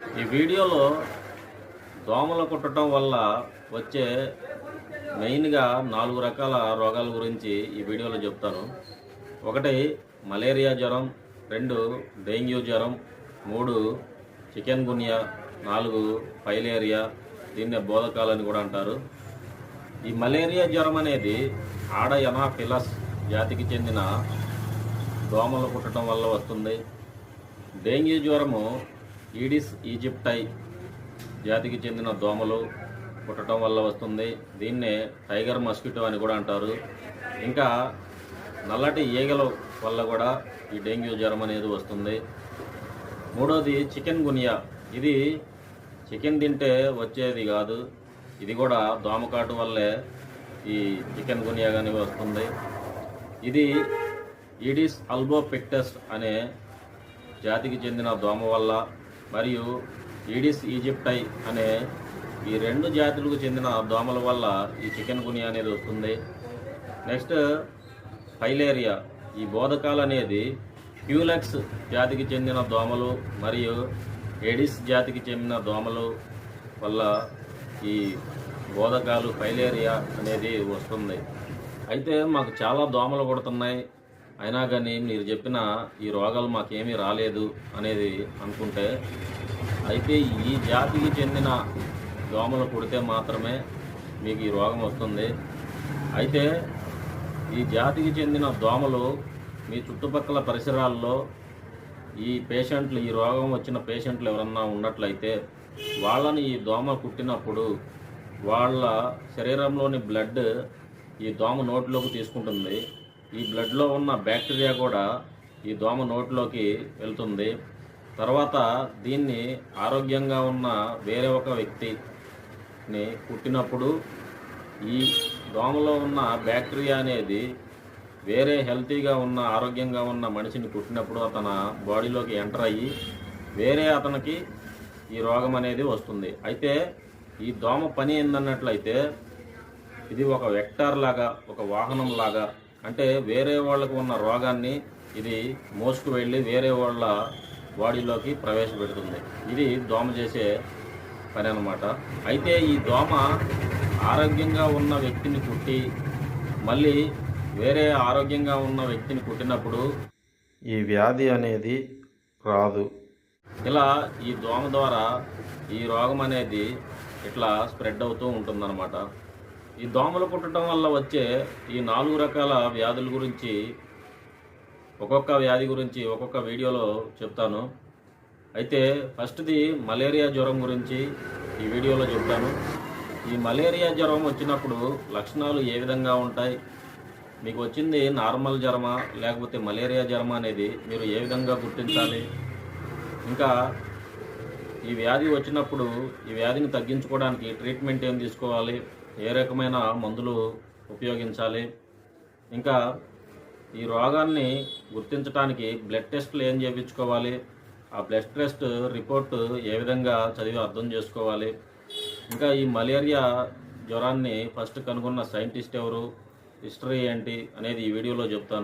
ఈ వీడియోలో దోమలు కుట్టడం వల్ల వచ్చే మెయిన్గా 4 రకాల రోగాల గురించి ఈ వీడియోలో చెప్తాను. 1 మలేరియా జ్వరం, 2 డెంగ్యూ జ్వరం, 3 చికెన్ గున్యా, 4 ఫైలేరియా, దీన్నే బోధకాలని కూడా అంటారు. ఈ మలేరియా జ్వరం అనేది ఆడ ఎనాఫిలస్ జాతికి చెందిన దోమలు కుట్టడం వల్ల వస్తుంది. డెంగ్యూ జ్వరము ఈడిస్ ఈజిప్టై జాతికి చెందిన దోమలు కుట్టడం వల్ల వస్తుంది. దీన్నే టైగర్ మస్కిటో అని కూడా అంటారు. ఇంకా నల్లటి ఈగల వల్ల కూడా ఈ డెంగ్యూ జ్వరం అనేది వస్తుంది. 3వది చికెన్ గున్యా. ఇది చికెన్ తింటే వచ్చేది కాదు, ఇది కూడా దోమకాటు వల్లే ఈ చికెన్ గున్యా కానీ వస్తుంది. ఇది ఈడిస్ అల్బోపెక్టస్ అనే జాతికి చెందిన దోమ వల్ల మరియు ఈడిస్ ఈజిప్టై అనే ఈ 2 జాతులకు చెందిన దోమల వల్ల ఈ చికెన్ గున్యా అనేది వస్తుంది. Next filaria. ఈ బోధకాలు అనేది క్యూలెక్స్ జాతికి చెందిన దోమలు మరియు ఎడిస్ జాతికి చెందిన దోమలు వల్ల ఈ బోధకాలు ఫైలేరియా అనేది వస్తుంది. అయితే మాకు చాలా దోమలు కొడుతున్నాయి, అయినా కానీ మీరు చెప్పిన ఈ రోగాలు మాకేమీ రాలేదు అనేది అనుకుంటే, అయితే ఈ జాతికి చెందిన దోమలు కుడితే మాత్రమే మీకు ఈ రోగం వస్తుంది. అయితే ఈ జాతికి చెందిన దోమలు మీ చుట్టుపక్కల పరిసరాల్లో ఈ పేషెంట్లు, ఈ రోగం వచ్చిన పేషెంట్లు ఎవరన్నా ఉన్నట్లయితే వాళ్ళని ఈ దోమ కుట్టినప్పుడు వాళ్ళ శరీరంలోని బ్లడ్ ఈ దోమ నోటిలోకి తీసుకుంటుంది. ఈ బ్లడ్లో ఉన్న బ్యాక్టీరియా కూడా ఈ దోమ నోటిలోకి వెళ్తుంది. తర్వాత దీన్ని ఆరోగ్యంగా ఉన్న వేరే ఒక వ్యక్తిని కుట్టినప్పుడు ఈ దోమలో ఉన్న బ్యాక్టీరియా అనేది వేరే హెల్తీగా ఉన్న ఆరోగ్యంగా ఉన్న మనిషిని కుట్టినప్పుడు అతని బాడీలోకి ఎంటర్ అయ్యి వేరే అతనికి ఈ రోగం అనేది వస్తుంది. అయితే ఈ దోమ పని ఏందన్నట్లయితే ఇది ఒక వెక్టార్ లాగా, ఒక వాహనం లాగా, అంటే వేరే వాళ్ళకు ఉన్న రోగాన్ని ఇది మోసుకు వెళ్ళి వేరే వాళ్ళ బాడీలోకి ప్రవేశపెడుతుంది. ఇది దోమ చేసే పని అన్నమాట. అయితే ఈ దోమ ఆరోగ్యంగా ఉన్న వ్యక్తిని కుట్టి మళ్ళీ వేరే ఆరోగ్యంగా ఉన్న వ్యక్తిని కుట్టినప్పుడు ఈ వ్యాధి అనేది రాదు. ఇలా ఈ దోమ ద్వారా ఈ రోగం అనేది ఇట్లా స్ప్రెడ్ అవుతూ ఉంటుందన్నమాట. ఈ దోమలు కుట్టడం వల్ల వచ్చే ఈ 4 రకాల వ్యాధుల గురించి ఒక్కొక్క వ్యాధి గురించి ఒక్కొక్క వీడియోలో చెప్తాను. అయితే ఫస్ట్ది మలేరియా జ్వరం గురించి ఈ వీడియోలో చెప్తాను. ఈ మలేరియా జ్వరం వచ్చినప్పుడు లక్షణాలు ఏ విధంగా ఉంటాయి, మీకు వచ్చింది నార్మల్ జ్వరమా లేకపోతే మలేరియా జ్వరమా అనేది మీరు ఏ విధంగా గుర్తించాలి, ఇంకా ఈ వ్యాధి వచ్చినప్పుడు ఈ వ్యాధిని తగ్గించుకోవడానికి ట్రీట్మెంట్ ఏం తీసుకోవాలి, ఏ రకమైన మందులు ఉపయోగించాలి, ఇంకా ఈ రోగాన్ని గుర్తించడానికి బ్లడ్ టెస్ట్లు ఏం చేయించుకోవాలి, ఆ బ్లడ్ టెస్ట్ రిపోర్టు ఏ విధంగా చదివి అర్థం చేసుకోవాలి, ఇంకా ఈ మలేరియా జ్వరాన్ని ఫస్ట్ కనుగొన్న సైంటిస్ట్ ఎవరు, హిస్టరీ ఏంటి అనేది ఈ వీడియోలో చెప్తాను.